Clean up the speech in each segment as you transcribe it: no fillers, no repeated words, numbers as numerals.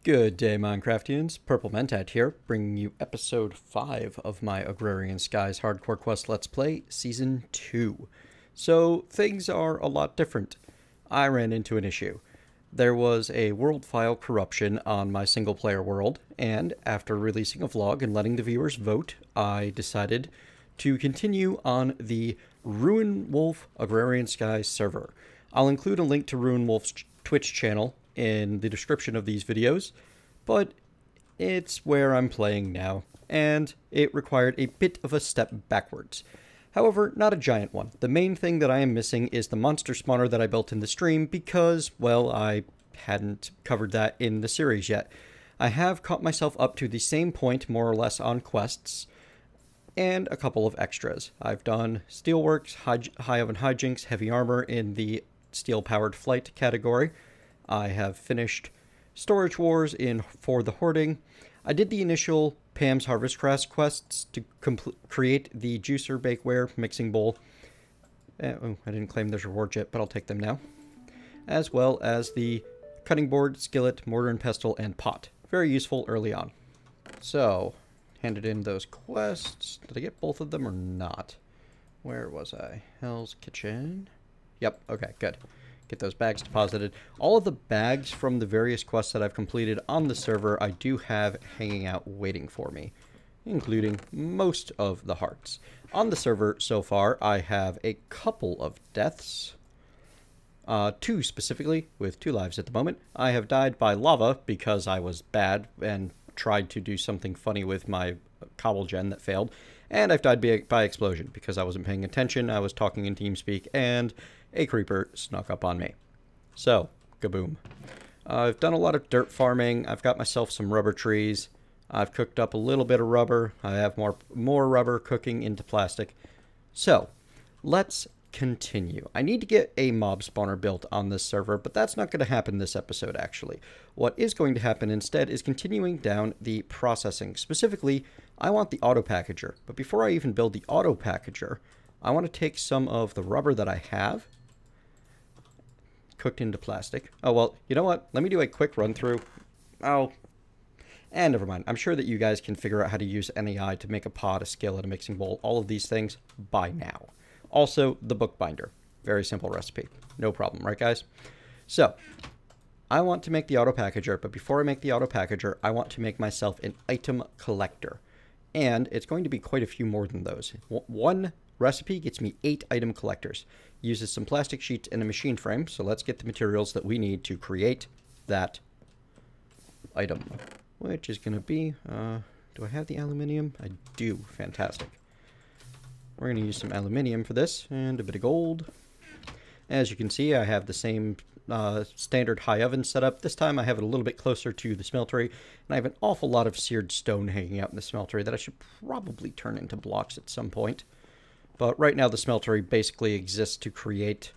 Good day, Minecraftians. Purple Mentat here, bringing you episode 5 of my Agrarian Skies Hardcore Quest Let's Play Season 2. So, things are a lot different. I ran into an issue. There was a world file corruption on my single-player world, and after releasing a vlog and letting the viewers vote, I decided to continue on the Ruin Wolf Agrarian Skies server. I'll include a link to Ruin Wolf's Twitch channel in the description of these videos, but it's where I'm playing now, and it required a bit of a step backwards. However, not a giant one. The main thing that I am missing is the monster spawner that I built in the stream because, well, I hadn't covered that in the series yet. I have caught myself up to the same point, more or less, on quests, and a couple of extras. I've done Steelworks, High Oven Hijinks, Heavy Armor in the Steel-Powered Flight category. I have finished Storage Wars for the Hoarding. I did the initial Pam's Harvest quests to create the Juicer Bakeware Mixing Bowl. I didn't claim those rewards yet, but I'll take them now. As well as the Cutting Board, Skillet, Mortar and Pestle, and Pot. Very useful early on. So, handed in those quests. Did I get both of them or not? Where was I? Hell's Kitchen. Yep, okay, good. Get those bags deposited. All of the bags from the various quests that I've completed on the server I do have hanging out waiting for me, including most of the hearts. On the server so far, I have a couple of deaths. 2 specifically, with 2 lives at the moment. I have died by lava because I was bad and tried to do something funny with my cobble gen that failed. And I've died by explosion because I wasn't paying attention, I was talking in TeamSpeak, and a creeper snuck up on me. So, kaboom. I've done a lot of dirt farming. I've got myself some rubber trees. I've cooked up a little bit of rubber. I have more rubber cooking into plastic. So, let's continue. I need to get a mob spawner built on this server, but that's not going to happen this episode, actually. What is going to happen instead is continuing down the processing. Specifically, I want the AutoPackager. But before I even build the AutoPackager, I want to take some of the rubber that I have, cooked into plastic. Oh, well, you know what? Let me do a quick run through. Oh, and never mind. I'm sure that you guys can figure out how to use NAI to make a pot, a skillet, a mixing bowl, all of these things by now. Also, the bookbinder. Very simple recipe. No problem, right, guys? So, I want to make the AutoPackager, but before I make the AutoPackager, I want to make myself an item collector. And it's going to be quite a few more than those. One recipe gets me 8 item collectors. Uses some plastic sheets and a machine frame, so let's get the materials that we need to create that item. Which is going to be, do I have the aluminium? I do. Fantastic. We're going to use some aluminium for this, and a bit of gold. As you can see, I have the same standard high oven setup. This time I have it a little bit closer to the smeltery, and I have an awful lot of seared stone hanging out in the smeltery that I should probably turn into blocks at some point. But right now the smeltery basically exists to create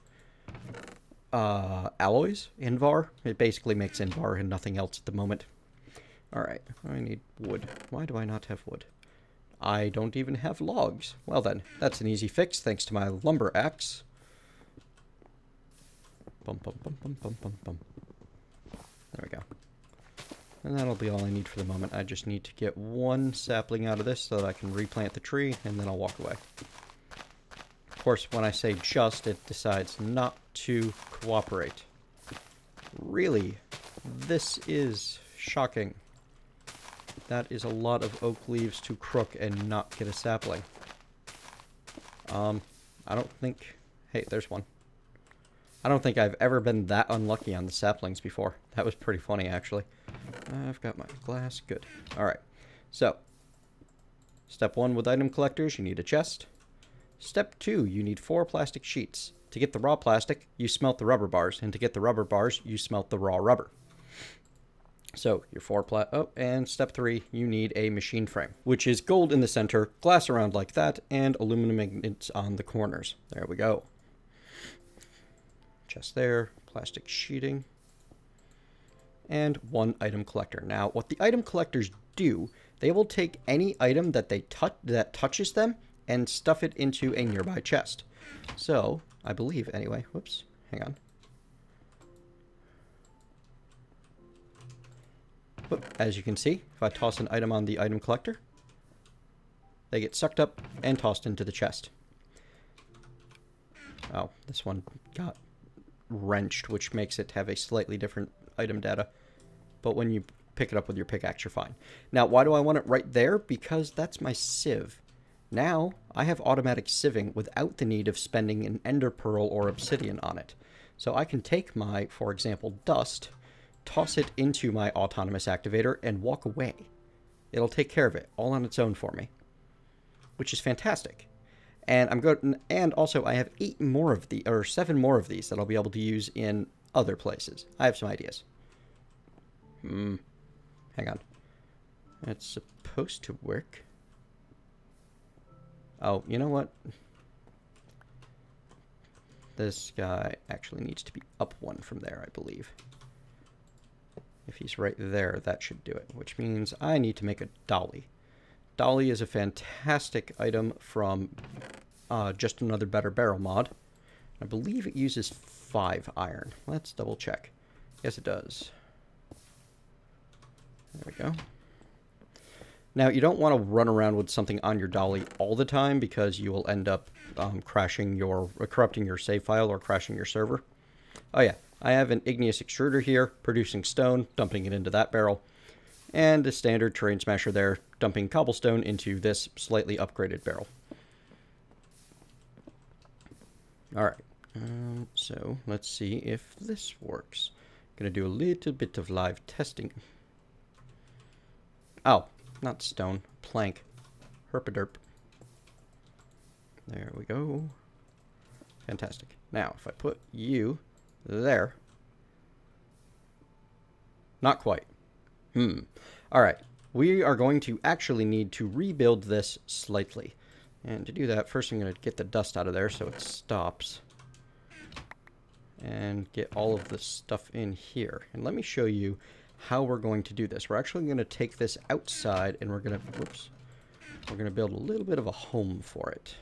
alloys, Invar. It basically makes Invar and nothing else at the moment. Alright, I need wood. Why do I not have wood? I don't even have logs. Well then, that's an easy fix thanks to my lumber axe. Bum, bum, bum, bum, bum, bum, bum. There we go. And that'll be all I need for the moment. I just need to get one sapling out of this so that I can replant the tree, and then I'll walk away. Of course, when I say just, it decides not to cooperate. Really? This is shocking. That is a lot of oak leaves to crook and not get a sapling. I don't think... Hey, there's one. I don't think I've ever been that unlucky on the saplings before. That was pretty funny, actually. I've got my glass. Good. Alright. So, step 1 with item collectors, you need a chest. Step 2, you need 4 plastic sheets. To get the raw plastic, you smelt the rubber bars. And to get the rubber bars, you smelt the raw rubber. So, your 4 and step 3, you need a machine frame, which is gold in the center, glass around like that, and aluminum magnets on the corners. There we go. Chest there, plastic sheeting, and 1 item collector. Now, what the item collectors do, they will take any item that that touches them and stuff it into a nearby chest. So, I believe, anyway, whoops, hang on. as you can see, if I toss an item on the item collector, they get sucked up and tossed into the chest. Oh, this one got wrenched, which makes it have a slightly different item data. But when you pick it up with your pickaxe, you're fine. Now, why do I want it right there? Because that's my sieve. Now, I have automatic sieving without the need of spending an ender pearl or obsidian on it. So I can take my, for example, dust, toss it into my autonomous activator, and walk away. It'll take care of it all on its own for me, which is fantastic. And I'm good. And also, I have 7 more of these that I'll be able to use in other places. I have some ideas. Hang on. It's supposed to work. Oh, you know what? This guy actually needs to be up one from there, I believe. If he's right there, that should do it, which means I need to make a dolly. Dolly is a fantastic item from Just Another Better Barrel mod. I believe it uses 5 iron. Let's double check. Yes, it does. There we go. Now, you don't want to run around with something on your dolly all the time because you will end up corrupting your save file or crashing your server. Oh yeah, I have an igneous extruder here, producing stone, dumping it into that barrel, and a standard terrain smasher there, dumping cobblestone into this slightly upgraded barrel. Alright, so let's see if this works. Gonna do a little bit of live testing. Oh, not stone, plank. Herpaderp. There we go. Fantastic. Now, if I put you there. Not quite. Alright. We are going to actually need to rebuild this slightly. And to do that, first I'm going to get the dust out of there so it stops. And get all of the stuff in here. And let me show you how we're going to do this. We're actually going to take this outside and we're going to build a little bit of a home for it.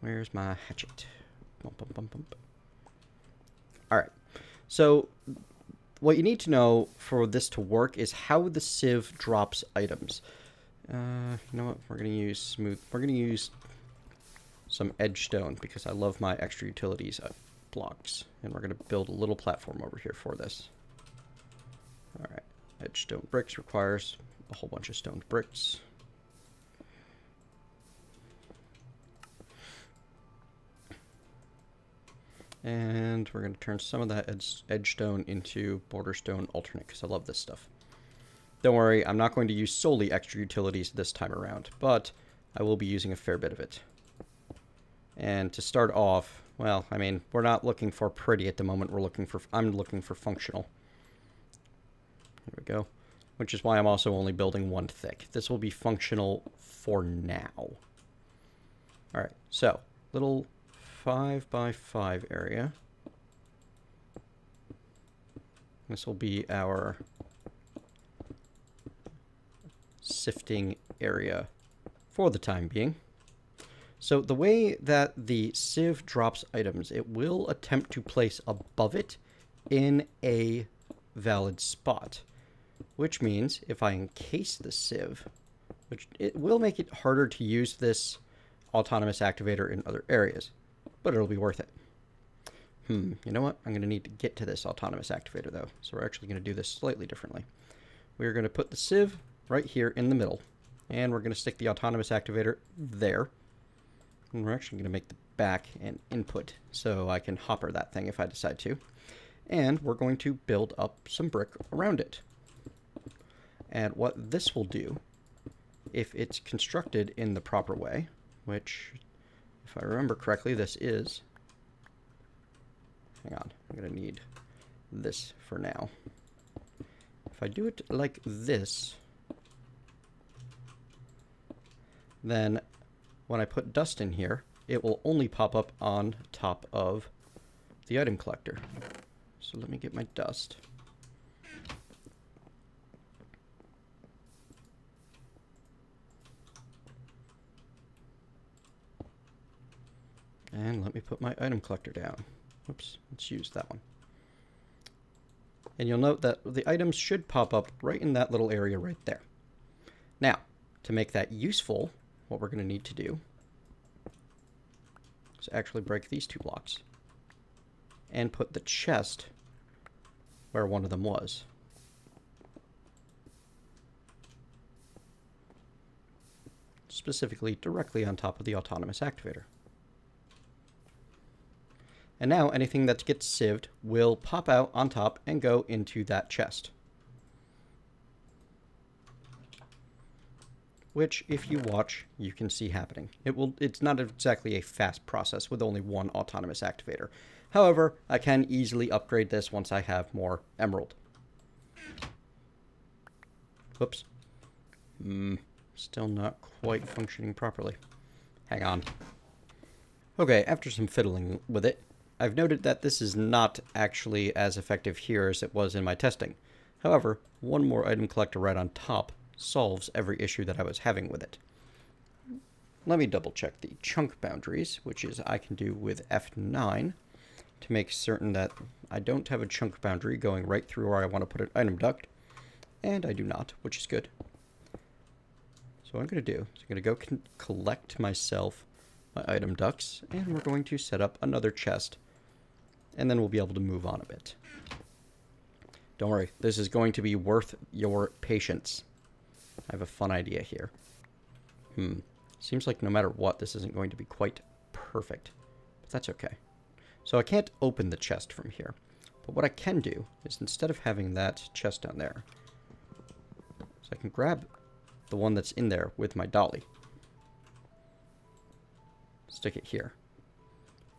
Where's my hatchet? Bump, bump, bump, bump. Alright, so what you need to know for this to work is how the sieve drops items. You know what? We're going to use smooth. We're going to use some edge stone because I love my extra utilities blocks. And we're going to build a little platform over here for this. Alright, edge stone bricks requires a whole bunch of stone bricks. And we're going to turn some of that edge stone into border stone alternate because I love this stuff. Don't worry, I'm not going to use solely extra utilities this time around, but I will be using a fair bit of it. And to start off, well, I mean, we're not looking for pretty at the moment. I'm looking for functional. Here we go. Which is why I'm also only building 1 thick. This will be functional for now. Alright, so, little 5x5 area. This will be our sifting area for the time being. So the way that the sieve drops items, it will attempt to place above it in a valid spot, which means if I encase the sieve, which it will make it harder to use this autonomous activator in other areas, but it'll be worth it. You know what? I'm going to need to get to this autonomous activator, though. So we're actually going to do this slightly differently. We're going to put the sieve right here in the middle. And we're going to stick the autonomous activator there. And we're actually going to make the back an input so I can hopper that thing if I decide to. And we're going to build up some brick around it. And what this will do, if it's constructed in the proper way, which, if I remember correctly, this is... Hang on, I'm going to need this for now. If I do it like this, then when I put dust in here, it will only pop up on top of the item collector. So let me get my dust. And let me put my item collector down. Oops, let's use that one. And you'll note that the items should pop up right in that little area right there. Now, to make that useful, what we're going to need to do is actually break these 2 blocks and put the chest where one of them was. Specifically directly on top of the autonomous activator. And now anything that gets sieved will pop out on top and go into that chest. Which, if you watch, you can see happening. It's not exactly a fast process with only one autonomous activator. However, I can easily upgrade this once I have more emerald. Whoops. Still not quite functioning properly. Hang on. Okay, after some fiddling with it, I've noted that this is not actually as effective here as it was in my testing. However, one more item collector right on top solves every issue that I was having with it. Let me double check the chunk boundaries, which is I can do with F9 to make certain that I don't have a chunk boundary going right through where I want to put an item duct, and I do not, which is good. So what I'm going to do is I'm going to go collect myself my item ducts, and we're going to set up another chest, and then we'll be able to move on a bit. Don't worry, this is going to be worth your patience. I have a fun idea here. Seems like no matter what, this isn't going to be quite perfect, but that's okay. So I can't open the chest from here, but what I can do is instead of having that chest down there, so I can grab the one that's in there with my dolly, stick it here,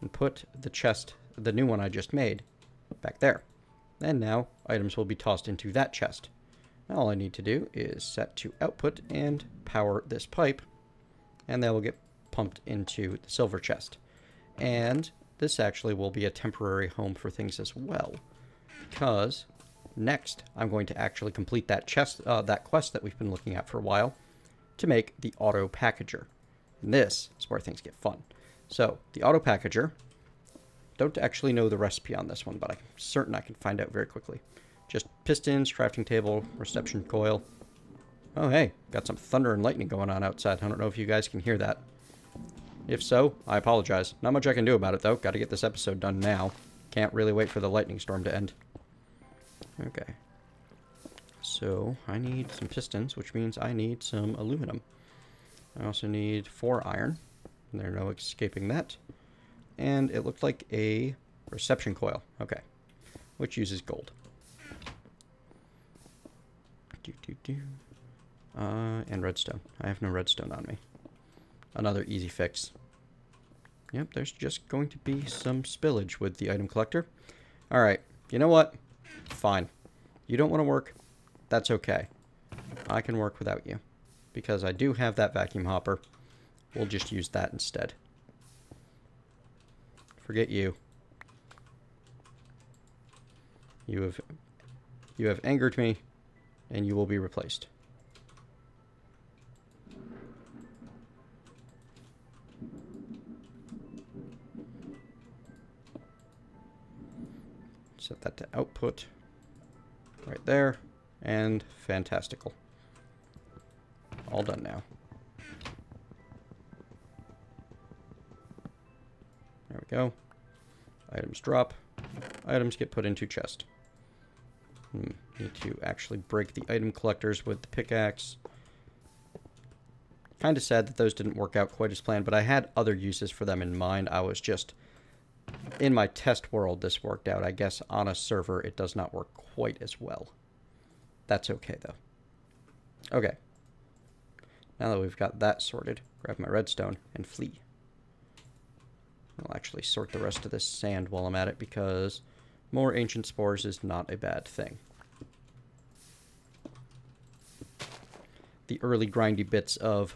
and put the chest, the new one I just made, back there. And now items will be tossed into that chest. Now all I need to do is set to output and power this pipe, and that will get pumped into the silver chest. And this actually will be a temporary home for things as well, because next I'm going to actually complete that that quest that we've been looking at for a while to make the AutoPackager. And this is where things get fun. So the AutoPackager, don't actually know the recipe on this one, but I'm certain I can find out very quickly. Just pistons, crafting table, reception coil. Oh hey, got some thunder and lightning going on outside. I don't know if you guys can hear that. If so, I apologize. Not much I can do about it though. Got to get this episode done now. Can't really wait for the lightning storm to end. Okay. So I need some pistons, which means I need some aluminum. I also need 4 iron. There's no escaping that. And it looked like a reception coil. Okay. Which uses gold. And redstone. I have no redstone on me. Another easy fix. Yep, there's just going to be some spillage with the item collector. Alright, you know what? Fine. You don't want to work. That's okay. I can work without you. Because I do have that vacuum hopper. We'll just use that instead. Forget you. You have angered me, and you will be replaced. Set that to output right there, and fantastical. All done now. There we go. Items drop. Items get put into chest. Need to actually break the item collectors with the pickaxe. Kind of sad that those didn't work out quite as planned, but I had other uses for them in mind. I was just... in my test world, this worked out. I guess on a server, it does not work quite as well. That's okay, though. Okay. Now that we've got that sorted, grab my redstone and flee. I'll actually sort the rest of this sand while I'm at it, because more ancient spores is not a bad thing. The early grindy bits of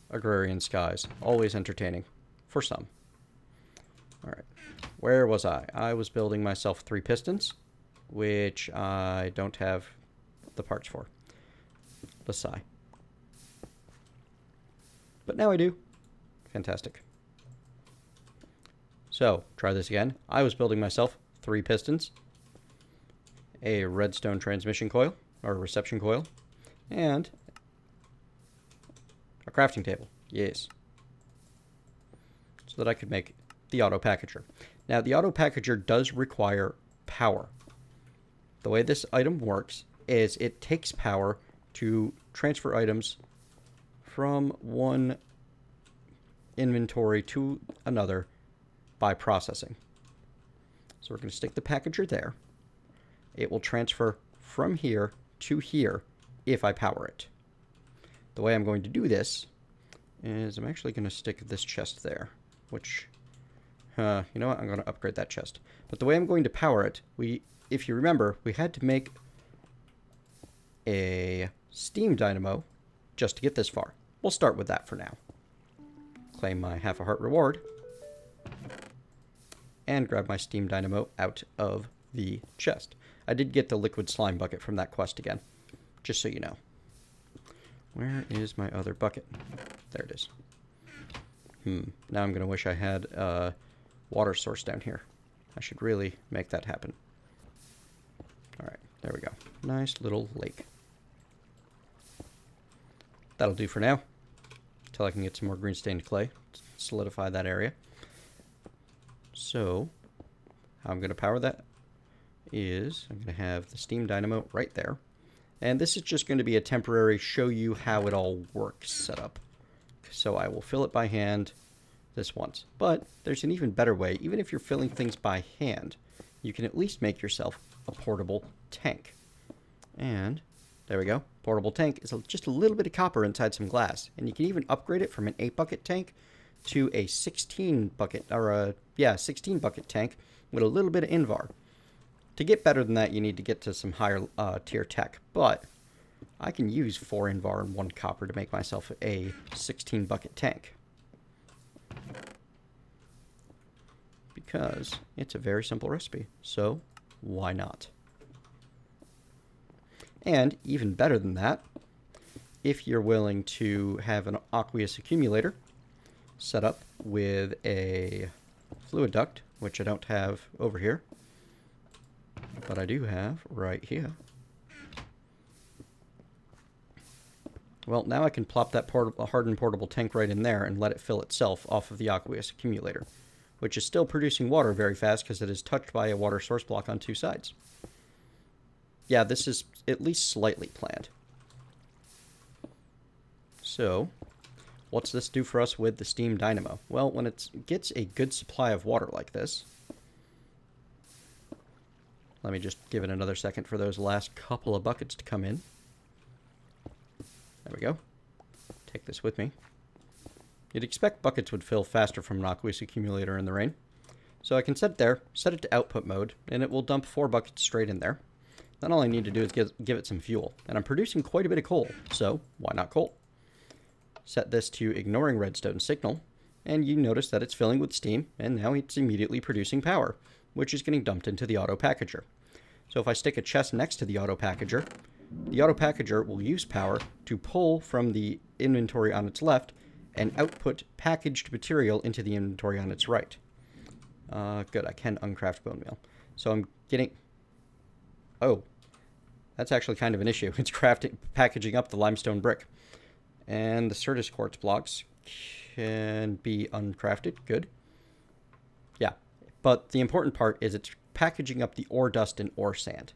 Agrarian Skies. Always entertaining. For some. Alright. Where was I? I was building myself 3 pistons, which I don't have the parts for. Let's sigh. But now I do. Fantastic. So, try this again. I was building myself 3 pistons, a redstone transmission coil, or reception coil, and a crafting table. Yes. So that I could make the AutoPackager. Now, the AutoPackager does require power. The way this item works is it takes power to transfer items from one inventory to another by processing. So we're going to stick the packager there. It will transfer from here to here if I power it. The way I'm going to do this is I'm actually going to stick this chest there, which, you know what, I'm going to upgrade that chest. But the way I'm going to power it, if you remember, we had to make a steam dynamo just to get this far. We'll start with that for now. Claim my half a heart reward. And grab my steam dynamo out of the chest. I did get the liquid slime bucket from that quest again, just so you know. Where is my other bucket? There it is. Now I'm going to wish I had a water source down here. I should really make that happen. Alright, there we go. Nice little lake. That'll do for now. Until I can get some more green stained clay. Solidify that area. So, how I'm going to power that is I'm going to have the steam dynamo right there. And this is just going to be a temporary show you how it all works setup. So I will fill it by hand this once. But there's an even better way. Even if you're filling things by hand, you can at least make yourself a portable tank. And there we go. Portable tank is just a little bit of copper inside some glass. And you can even upgrade it from an 8-bucket tank to a 16-bucket, or a 16-bucket tank with a little bit of invar. To get better than that, you need to get to some higher tier tech. But I can use 4 invar and 1 copper to make myself a 16-bucket tank. Because it's a very simple recipe. So, why not? And even better than that, if you're willing to have an aqueous accumulator set up with a fluid duct, which I don't have over here, but I do have right here. Well, now I can plop that hardened portable tank right in there and let it fill itself off of the aqueous accumulator, which is still producing water very fast because it is touched by a water source block on 2 sides. Yeah, this is at least slightly planned. So, what's this do for us with the steam dynamo? Well, when it gets a good supply of water like this, let me just give it another second for those last couple of buckets to come in. There we go. Take this with me. You'd expect buckets would fill faster from an aqueous accumulator in the rain. So I can set it there, set it to output mode, and it will dump 4 buckets straight in there. Then all I need to do is give it some fuel. And I'm producing quite a bit of coal, so why not coal? Set this to ignoring redstone signal, and you notice that it's filling with steam, and now it's immediately producing power, which is getting dumped into the AutoPackager. So if I stick a chest next to the AutoPackager will use power to pull from the inventory on its left and output packaged material into the inventory on its right. Good, I can uncraft bone meal. So I'm getting... Oh, that's actually kind of an issue. It's packaging up the limestone brick. And the Certus quartz blocks can be uncrafted. Good. Yeah, but the important part is it's packaging up the ore dust and ore sand.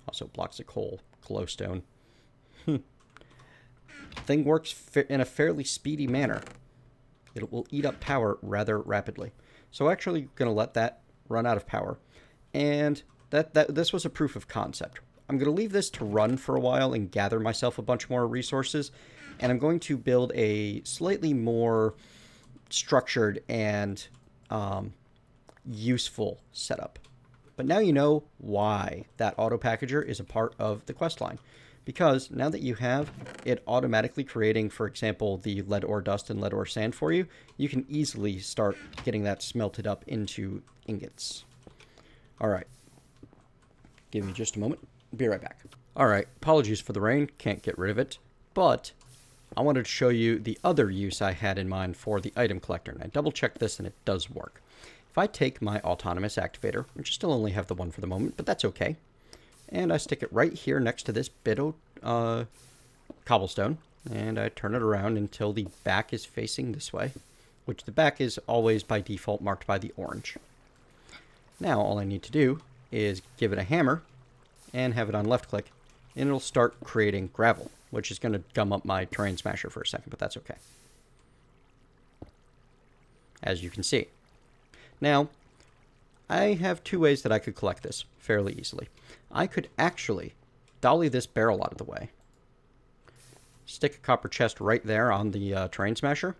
Also blocks of coal, glowstone. Thing works in a fairly speedy manner. It will eat up power rather rapidly. So actually going to let that run out of power. And this was a proof of concept. I'm going to leave this to run for a while and gather myself a bunch more resources. And I'm going to build a slightly more structured and useful setup. But now you know why that AutoPackager is a part of the questline. Because now that you have it automatically creating, for example, the lead ore dust and lead ore sand for you, you can easily start getting that smelted up into ingots. Alright. Give me just a moment. Be right back. Alright, apologies for the rain. Can't get rid of it. But I wanted to show you the other use I had in mind for the item collector. And I double-checked this and it does work. If I take my autonomous activator, which I still only have the one for the moment, but that's okay. And I stick it right here next to this bit of cobblestone. And I turn it around until the back is facing this way, which the back is always by default marked by the orange. Now all I need to do is give it a hammer and have it on left click, and it'll start creating gravel, which is going to gum up my terrain smasher for a second, but that's okay. As you can see. Now, I have two ways that I could collect this fairly easily. I could actually dolly this barrel out of the way, stick a copper chest right there on the terrain smasher,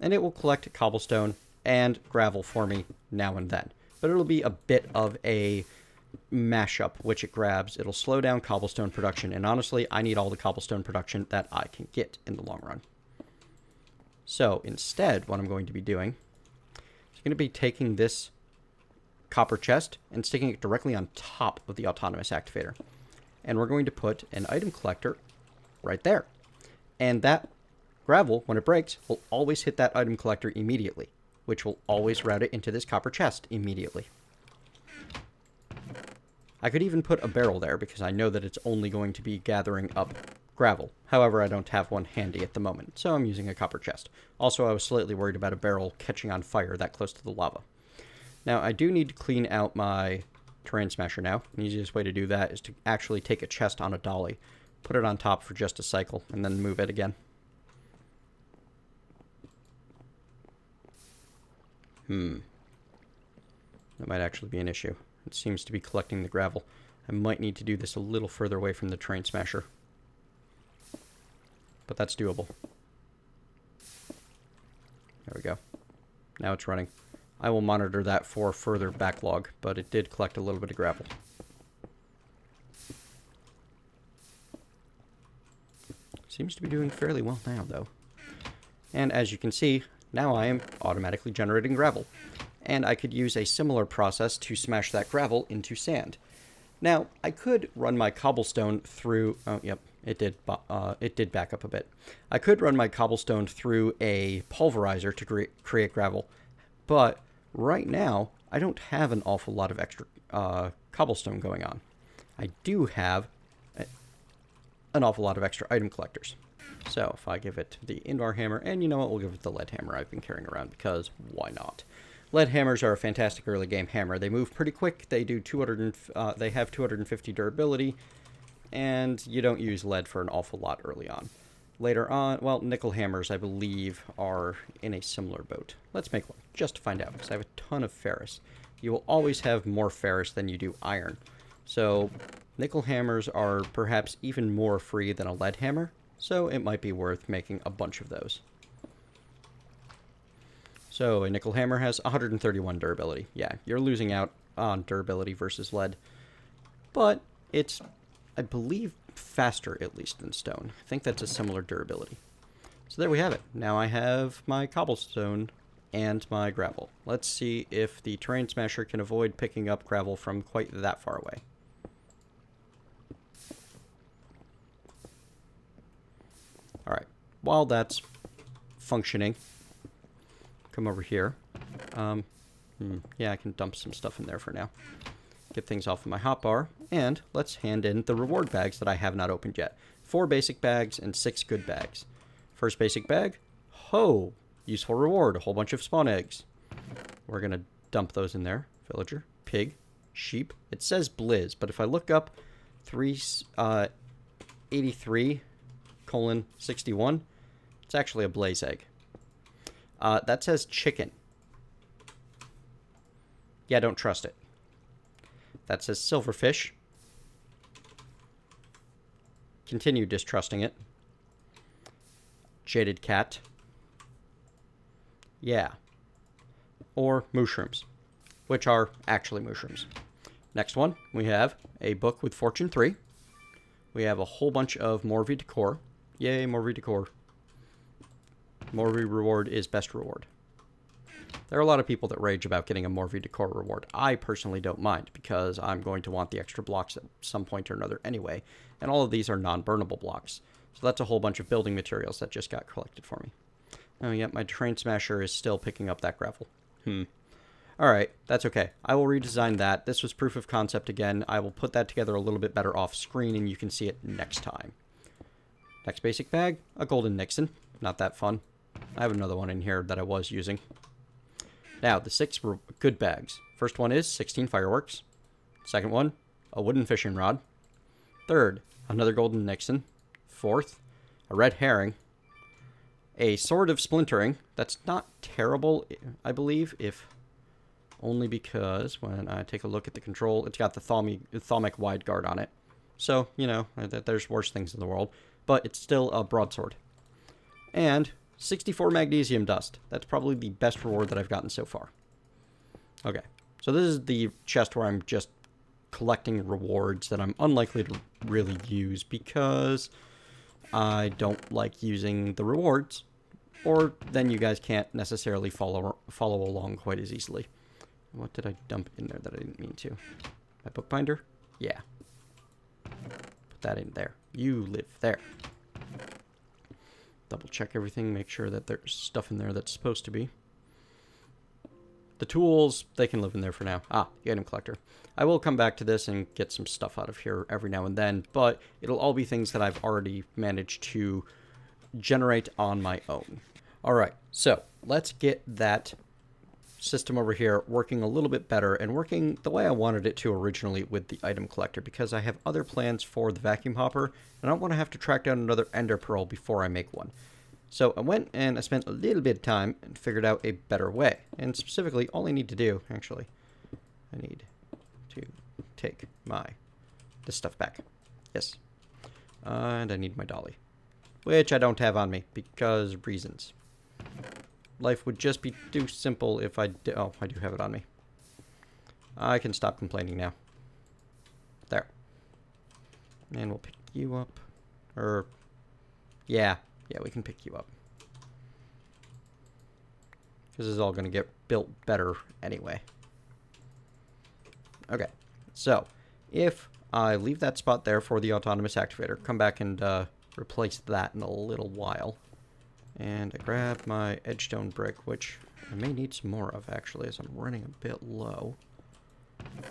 and it will collect cobblestone and gravel for me now and then. But it'll be a bit of a mashup, which it grabs. It'll slow down cobblestone production, and honestly, I need all the cobblestone production that I can get in the long run. So instead, what I'm going to be doing is going to be taking this copper chest and sticking it directly on top of the autonomous activator. And we're going to put an item collector right there. And that gravel, when it breaks, will always hit that item collector immediately, which will always route it into this copper chest immediately. I could even put a barrel there because I know that it's only going to be gathering up gravel. However, I don't have one handy at the moment, so I'm using a copper chest. Also, I was slightly worried about a barrel catching on fire that close to the lava. Now, I do need to clean out my terrain smasher now. The easiest way to do that is to actually take a chest on a dolly, put it on top for just a cycle, and then move it again. That might actually be an issue. It seems to be collecting the gravel. I might need to do this a little further away from the terrain smasher. But that's doable. There we go. Now it's running. I will monitor that for further backlog, but it did collect a little bit of gravel. Seems to be doing fairly well now, though. And as you can see, now I am automatically generating gravel. And I could use a similar process to smash that gravel into sand. Now, I could run my cobblestone through... Oh, yep, it did back up a bit. I could run my cobblestone through a pulverizer to create gravel. But right now, I don't have an awful lot of extra cobblestone going on. I do have an awful lot of extra item collectors. So if I give it the indoor hammer, and you know what, we'll give it the lead hammer I've been carrying around because why not? Lead hammers are a fantastic early game hammer. They move pretty quick. They do they have 250 durability, and you don't use lead for an awful lot early on. Later on, well, nickel hammers I believe are in a similar boat. Let's make one just to find out because I have a ton of ferrous. You will always have more ferrous than you do iron. So nickel hammers are perhaps even more free than a lead hammer, so it might be worth making a bunch of those. So a nickel hammer has 131 durability. Yeah, you're losing out on durability versus lead, but it's, I believe, faster at least than stone. I think that's a similar durability. So there we have it. Now I have my cobblestone and my gravel. Let's see if the terrain smasher can avoid picking up gravel from quite that far away. Alright, while that's functioning, come over here. Yeah, I can dump some stuff in there for now. Get things off of my hotbar, and let's hand in the reward bags that I have not opened yet. 4 basic bags and 6 good bags. First basic bag, ho! Useful reward, a whole bunch of spawn eggs. We're going to dump those in there. Villager, pig, sheep. It says blizz, but if I look up 383:61, it's actually a blaze egg. That says chicken. Yeah, don't trust it. That says silverfish. Continue distrusting it. Jadedcat. Yeah. Or mushrooms, which are actually mushrooms. Next one, we have a book with Fortune 3. We have a whole bunch of Morvi decor. Yay, Morvi decor. Morvi reward is best reward. There are a lot of people that rage about getting a Morvi decor reward. I personally don't mind because I'm going to want the extra blocks at some point or another anyway. And all of these are non-burnable blocks. So that's a whole bunch of building materials that just got collected for me. Oh, yeah, my terrain smasher is still picking up that gravel. Alright, that's okay. I will redesign that. This was proof of concept again. I will put that together a little bit better off screen, and you can see it next time. Next basic bag, a golden Nixon. Not that fun. I have another one in here that I was using. Now, the 6 were good bags. First one is 16 fireworks. Second one, a wooden fishing rod. Third, another golden Nixon. Fourth, a red herring. A sword of splintering. That's not terrible, I believe, if only because when I take a look at the control, it's got the thalmic wide guard on it. So, you know, there's worse things in the world. But it's still a broadsword. And 64 magnesium dust. That's probably the best reward that I've gotten so far. Okay, so this is the chest where I'm just collecting rewards that I'm unlikely to really use because I don't like using the rewards, or then you guys can't necessarily follow along quite as easily. What did I dump in there that I didn't mean to? My bookbinder? Yeah. Put that in there. You live there. Double check everything, make sure that there's stuff in there that's supposed to be. The tools, they can live in there for now. Ah, the item collector. I will come back to this and get some stuff out of here every now and then, but it'll all be things that I've already managed to generate on my own. Alright, so let's get that system over here working a little bit better and working the way I wanted it to originally with the item collector, because I have other plans for the vacuum hopper and I don't want to have to track down another ender pearl before I make one. So I went and I spent a little bit of time and figured out a better way. And specifically, all I need to do, actually, I need to take this stuff back. Yes. And I need my dolly, which I don't have on me because reasons. Life would just be too simple if I did. Oh, I do have it on me. I can stop complaining now. There. And we'll pick you up. Or, yeah, we can pick you up. This is all going to get built better anyway. Okay, so if I leave that spot there for the autonomous activator, come back and replace that in a little while. And I grab my edgestone brick, which I may need some more of, actually, as I'm running a bit low.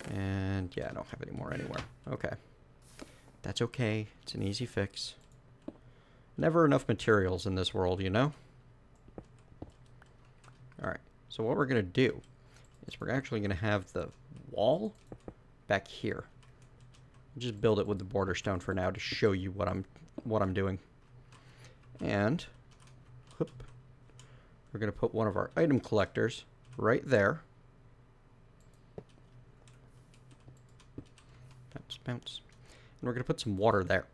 And, yeah, I don't have any more anywhere. Okay. That's okay. It's an easy fix. Never enough materials in this world, you know? Alright, so what we're going to do is we're actually going to have the wall back here. Just build it with the border stone for now to show you what I'm doing. And whoop, we're going to put one of our item collectors right there. Bounce, bounce. And we're going to put some water there.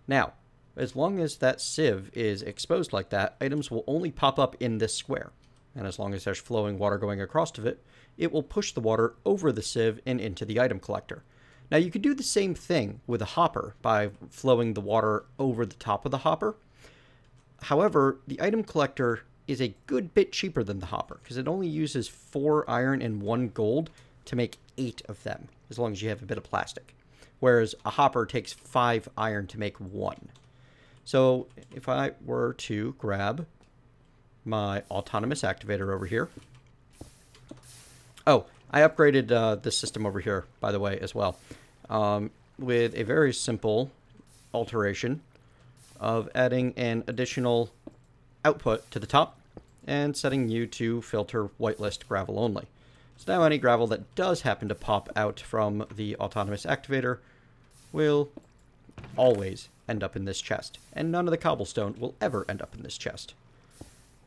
Now, as long as that sieve is exposed like that, items will only pop up in this square. And as long as there's flowing water going across of it, it will push the water over the sieve and into the item collector. Now, you could do the same thing with a hopper by flowing the water over the top of the hopper. However, the item collector is a good bit cheaper than the hopper because it only uses 4 iron and 1 gold to make 8 of them, as long as you have a bit of plastic. Whereas a hopper takes 5 iron to make 1. So if I were to grab my autonomous activator over here. Oh, I upgraded this system over here, by the way, as well, with a very simple alteration of adding an additional output to the top and setting you to filter whitelist gravel only. So now any gravel that does happen to pop out from the autonomous activator will always end up in this chest, and none of the cobblestone will ever end up in this chest.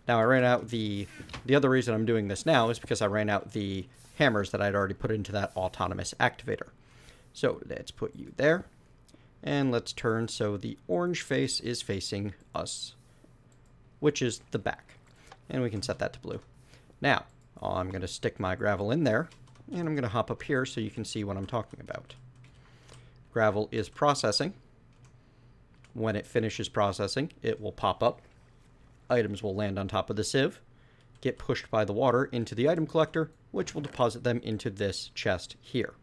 Now I ran out the other reason I'm doing this now is because I ran out the hammers that I'd already put into that autonomous activator. So let's put you there. And let's turn so the orange face is facing us, which is the back. And we can set that to blue. Now, I'm going to stick my gravel in there, and I'm going to hop up here so you can see what I'm talking about. Gravel is processing. When it finishes processing, it will pop up. Items will land on top of the sieve, get pushed by the water into the item collector, which will deposit them into this chest here.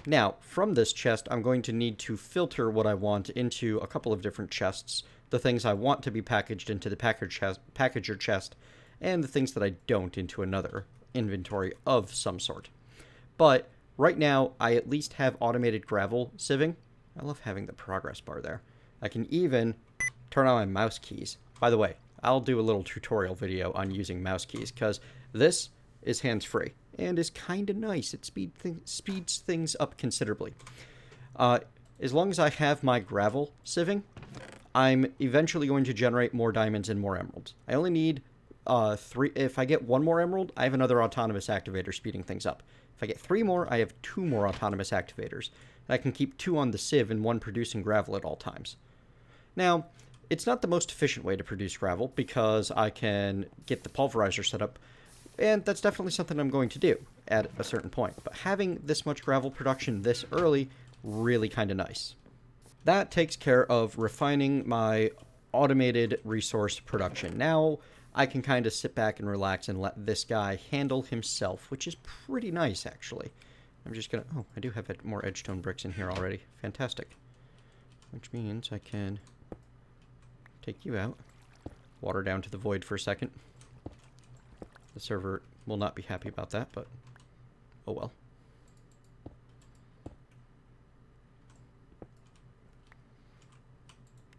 Now, from this chest, I'm going to need to filter what I want into a couple of different chests. The things I want to be packaged into the packager chest, and the things that I don't into another. inventory of some sort. But right now, I at least have automated gravel sieving. I love having the progress bar there. I can even turn on my mouse keys. By the way, I'll do a little tutorial video on using mouse keys, because this is hands-free and is kind of nice. It speeds things up considerably. As long as I have my gravel sieving, I'm eventually going to generate more diamonds and more emeralds. I only need 3. If I get 1 more emerald, I have another autonomous activator speeding things up. If I get 3 more, I have 2 more autonomous activators. And I can keep 2 on the sieve and 1 producing gravel at all times. Now, it's not the most efficient way to produce gravel, because I can get the pulverizer set up, and that's definitely something I'm going to do at a certain point. But having this much gravel production this early, really kind of nice. That takes care of refining my automated resource production. Now I can kind of sit back and relax and let this guy handle himself, which is pretty nice, actually. I'm just gonna... Oh, I do have more edgestone bricks in here already. Fantastic. Which means I can take you out. Water down to the void for a second. The server will not be happy about that, but oh well.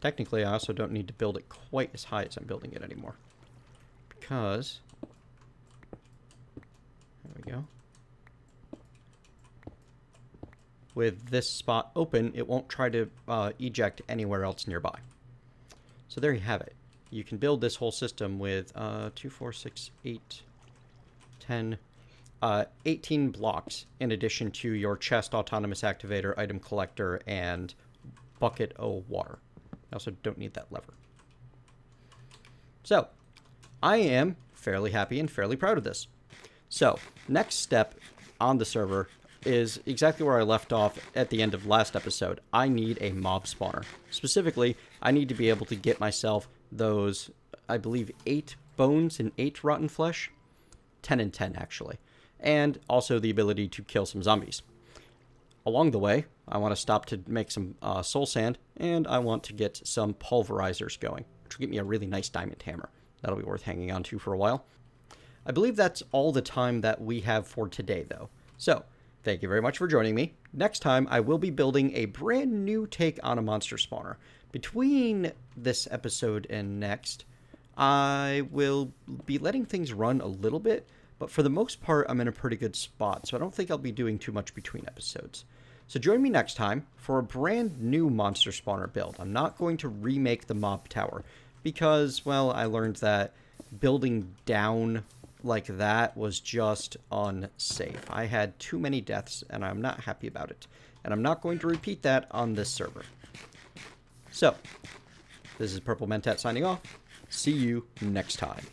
Technically, I also don't need to build it quite as high as I'm building it anymore. Because... There we go. With this spot open, it won't try to eject anywhere else nearby. So there you have it. You can build this whole system with 2, 4, 6, 8, 10, 18 blocks in addition to your chest autonomous activator, item collector, and bucket of water. I also don't need that lever. So, I am fairly happy and fairly proud of this. So, next step on the server is exactly where I left off at the end of last episode. I need a mob spawner. Specifically, I need to be able to get myself those, I believe, 8 bones and 8 rotten flesh. 10 and 10, actually. And also the ability to kill some zombies. Along the way, I want to stop to make some soul sand, and I want to get some pulverizers going, which will get me a really nice diamond hammer. That'll be worth hanging on to for a while. I believe that's all the time that we have for today, though. So, thank you very much for joining me. Next time, I will be building a brand new take on a monster spawner. Between this episode and next, I will be letting things run a little bit, but for the most part, I'm in a pretty good spot, so I don't think I'll be doing too much between episodes. So join me next time for a brand new monster spawner build. I'm not going to remake the mob tower because, well, I learned that building down like that was just unsafe. I had too many deaths, and I'm not happy about it. And I'm not going to repeat that on this server. So, this is Purple Mentat signing off. See you next time.